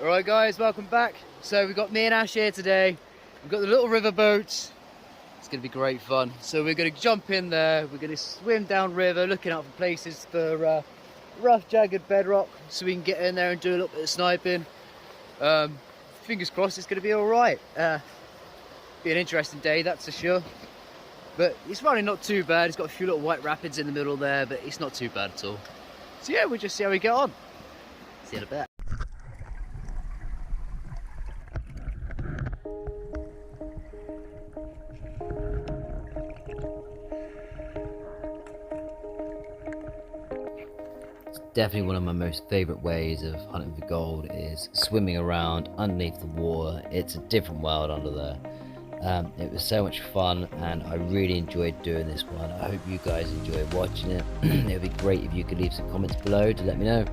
Alright guys, welcome back. So we've got me and Ash here today. We've got the little river boats. It's going to be great fun. So we're going to jump in there, we're going to swim down river, looking out for places for rough, jagged bedrock, so we can get in there and do a little bit of sniping. Fingers crossed it's going to be alright. Be an interesting day, that's for sure. But it's running not too bad. It's got a few little white rapids in the middle there, but it's not too bad at all. So yeah, we'll just see how we get on. See you in a bit. Definitely one of my most favourite ways of hunting for gold is swimming around underneath the water. It's a different world under there. It was so much fun and I really enjoyed doing this one. I hope you guys enjoyed watching it. It would be great if you could leave some comments below to let me know.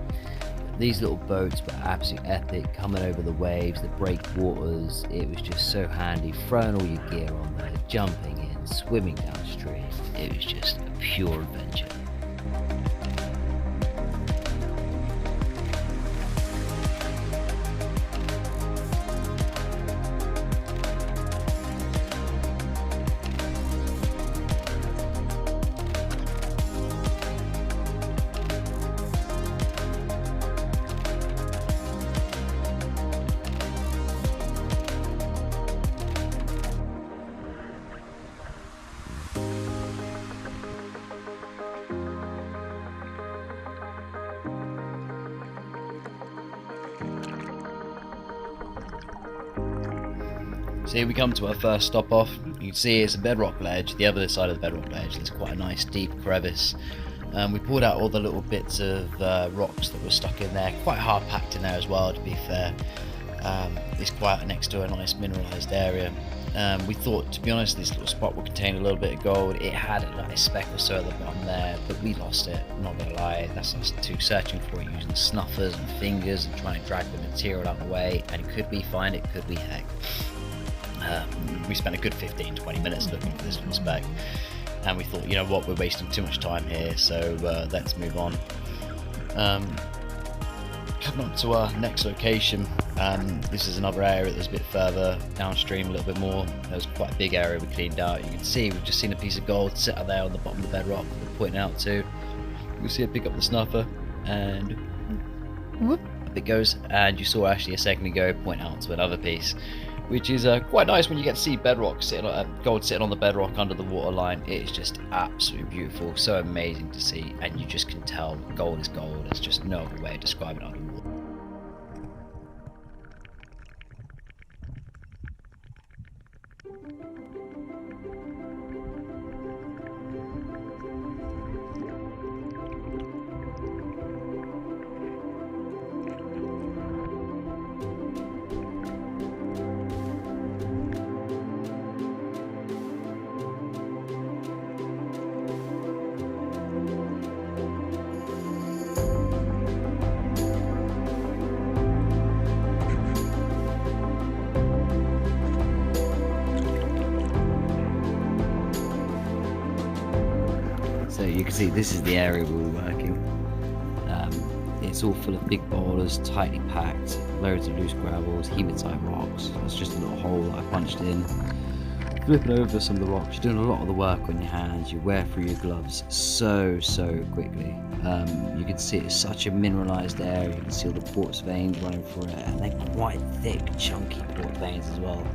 These little boats were absolutely epic, coming over the waves, the breakwaters. It was just so handy, throwing all your gear on there, jumping in, swimming downstream. It was just a pure adventure. So here we come to our first stop off. You can see it's a bedrock ledge. The other side of the bedrock ledge, there's quite a nice deep crevice. We pulled out all the little bits of rocks that were stuck in there. Quite hard packed in there as well, to be fair. It's quite next to a nice mineralised area. We thought, to be honest, this little spot would contain a little bit of gold. It had like a speck or so at the bottom there, but we lost it. I'm not gonna lie, that's us two searching for it using snuffers and fingers and trying to drag the material out of the way. And it could be fine, it could be heck. We spent a good 15-20 minutes looking for this little speck, and we thought, you know what, we're wasting too much time here, so let's move on. Coming up to our next location, this is another area that's a bit further downstream, a little bit more. There's quite a big area we cleaned out. You can see we've just seen a piece of gold sit out there on the bottom of the bedrock we're pointing out to. You can see it pick up the snuffer, and whoop, up it goes. And you saw actually a second ago point out to another piece, which is quite nice when you get to see bedrock sitting, gold sitting on the bedrock under the waterline. It is just absolutely beautiful, so amazing to see, and you just can tell gold is gold. There's just no other way of describing it underwater. So you can see this is the area we were working. It's all full of big boulders, tightly packed, loads of loose gravels, hematite rocks. It's just a little hole that I punched in. Flipping over some of the rocks, you're doing a lot of the work on your hands, you wear through your gloves so quickly. You can see it's such a mineralised area, you can see all the quartz veins running through it, and they're quite thick, chunky quartz veins as well.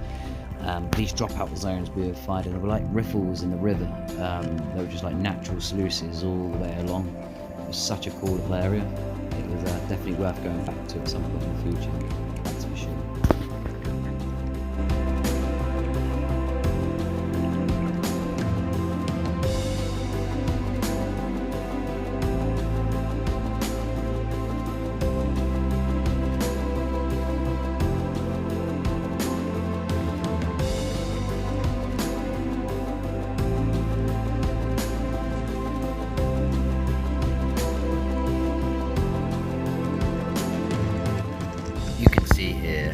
These dropout zones we were finding, they were like riffles in the river. They were just like natural sluices all the way along. It was such a cool little area. It was definitely worth going back to at some point in the future, that's for sure.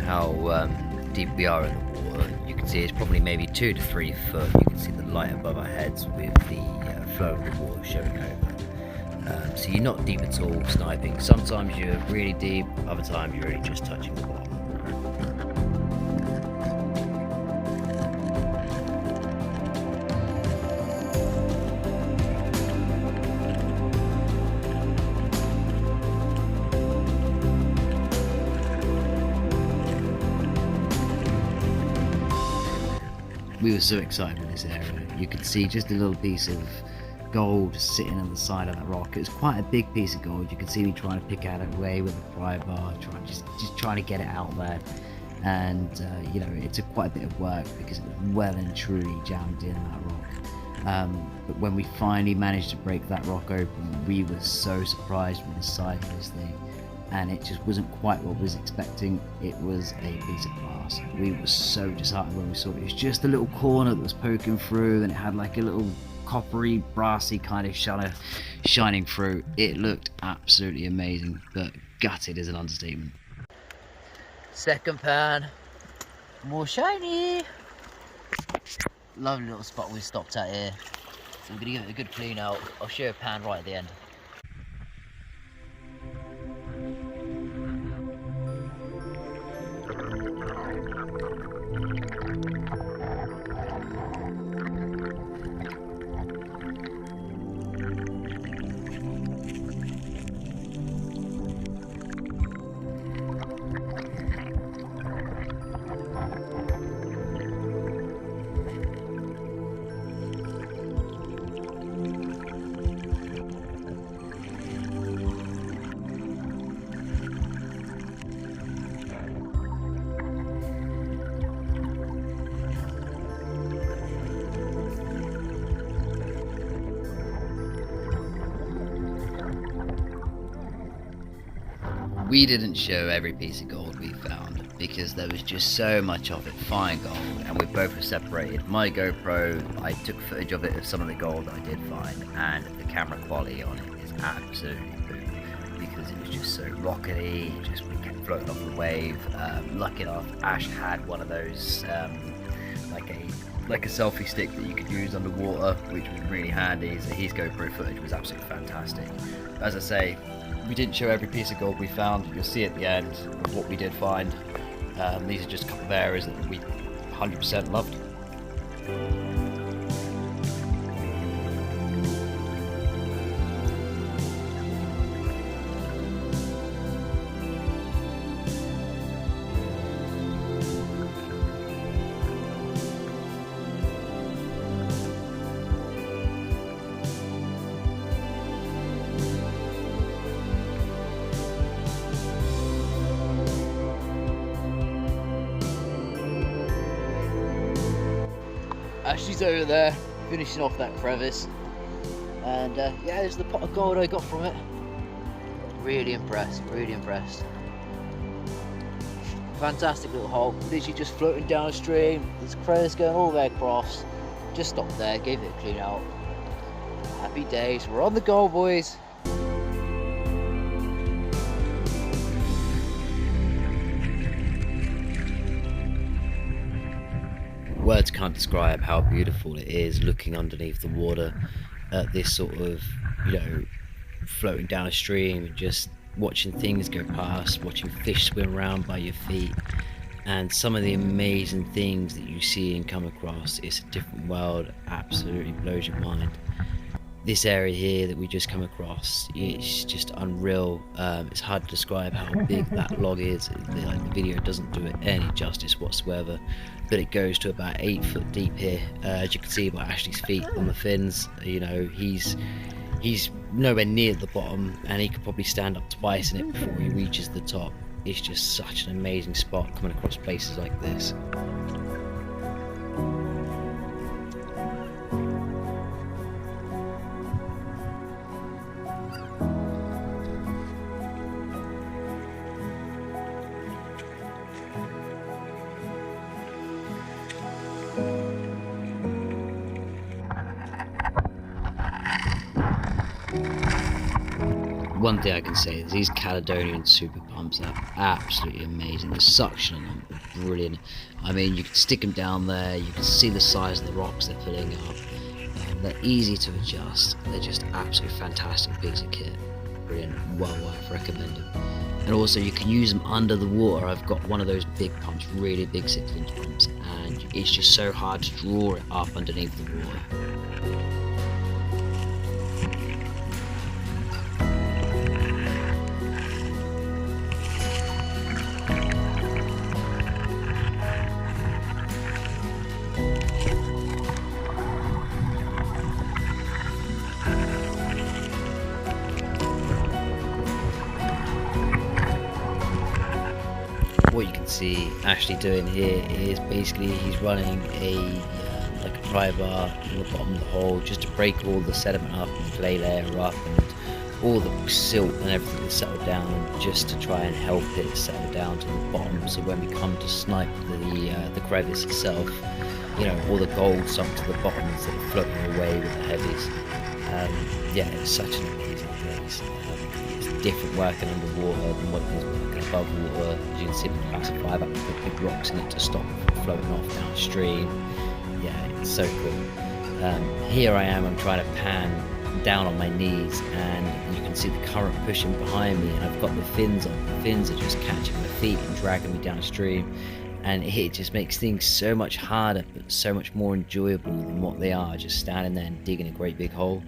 How deep we are in the water. You can see it's probably maybe 2 to 3 foot. You can see the light above our heads with the flow of the water showing over. So you're not deep at all sniping. Sometimes you're really deep, other times you're really just touching the bottom. We were so excited with this area. You could see just a little piece of gold sitting on the side of that rock. It was quite a big piece of gold. You could see me trying to pick out away with a pry bar, just trying to get it out there. And you know, it took quite a bit of work because it was well and truly jammed in that rock. But when we finally managed to break that rock open, we were so surprised with the size of this thing. And it just wasn't quite what we was expecting. It was a piece of glass. We were so disheartened when we saw it. It was just a little corner that was poking through, and it had like a little coppery, brassy kind of shining through. It looked absolutely amazing, but gutted is an understatement. Second pan, more shiny. Lovely little spot we stopped at here. So we're gonna give it a good clean out. I'll show you a pan right at the end. We didn't show every piece of gold we found because there was just so much of it, fine gold, and we both were separated. My GoPro, I took footage of it of some of the gold that I did find, and the camera quality on it is absolutely boom because it was just so rockety, it just kept floating off the wave. Lucky enough, Ash had one of those like a selfie stick that you could use underwater, which was really handy, so his GoPro footage was absolutely fantastic. As I say, we didn't show every piece of gold we found. You'll see at the end of what we did find. These are just a couple of areas that we 100% loved. Ashley's over there finishing off that crevice, and yeah, there's the pot of gold I got from it. Really impressed, really impressed. Fantastic little hole, literally just floating downstream. There's crevice going all the way across. Just stopped there, gave it a clean out. Happy days, we're on the go, boys. Words can't describe how beautiful it is looking underneath the water at this sort of, you know, floating down a stream and just watching things go past, watching fish swim around by your feet, and some of the amazing things that you see and come across. It's a different world, absolutely blows your mind. This area here that we just come across, it's just unreal. It's hard to describe how big that log is. The video doesn't do it any justice whatsoever, but it goes to about 8 foot deep here. As you can see by Ashley's feet on the fins, you know, he's nowhere near the bottom, and he could probably stand up twice in it before he reaches the top. It's just such an amazing spot coming across places like this. One thing I can say is these Caledonian super pumps are absolutely amazing. The suction on them are brilliant. I mean, you can stick them down there, you can see the size of the rocks they're filling up. They're easy to adjust, they're just absolutely fantastic piece of kit. Brilliant, well worth recommending. And also you can use them under the water. I've got one of those big pumps, really big 6-inch pumps, and it's just so hard to draw it up underneath the water. What you can see Ashley doing here is basically he's running a like a pry bar in the bottom of the hole just to break all the sediment up and clay layer up and all the silt and everything to settle down, just to try and help it settle down to the bottom, so when we come to snipe the crevice itself, you know, all the gold sunk to the bottom instead of floating away with the heavies. Yeah, it's such an amazing place. It's different working underwater than what it is working above water. As you can see, we classify that with put big rocks in it to stop it from floating off downstream. Yeah, it's so cool. Here I am, I'm trying to pan down on my knees, and you can see the current pushing behind me, and I've got the fins on. The fins are just catching my feet and dragging me downstream, and it just makes things so much harder but so much more enjoyable than what they are just standing there and digging a great big hole.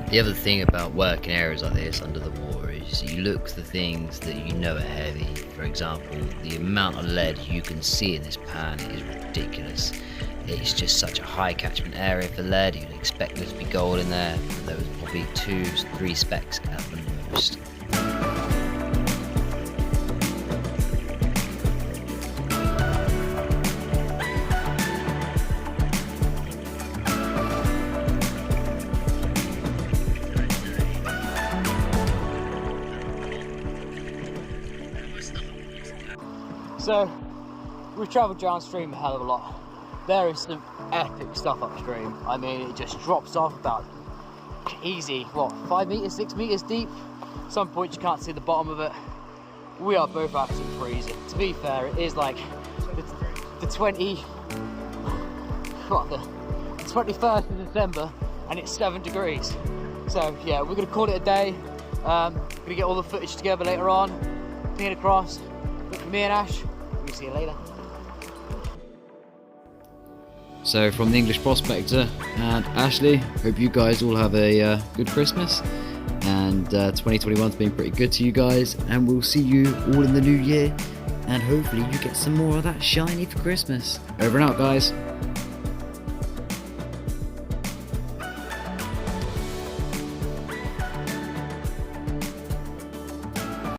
The other thing about working areas like this under the water is you look for things that you know are heavy. For example, the amount of lead you can see in this pan is ridiculous. It's just such a high catchment area for lead. You'd expect there to be gold in there, but there was probably 2-3 specks at the most. So, we've travelled downstream a hell of a lot. There is some epic stuff upstream. I mean, it just drops off about easy, what, 5 meters, 6 meters deep? At some point you can't see the bottom of it. We are both absolutely freezing. To be fair, it is like the 21st of December and it's 7 degrees. So yeah, we're gonna call it a day. Gonna get all the footage together later on, ping it across. But for me and Ash, we'll see you later. So from the English Prospector and Ashley, hope you guys all have a good Christmas, and 2021's been pretty good to you guys, and we'll see you all in the new year, and hopefully you get some more of that shiny for Christmas. Over and out, guys.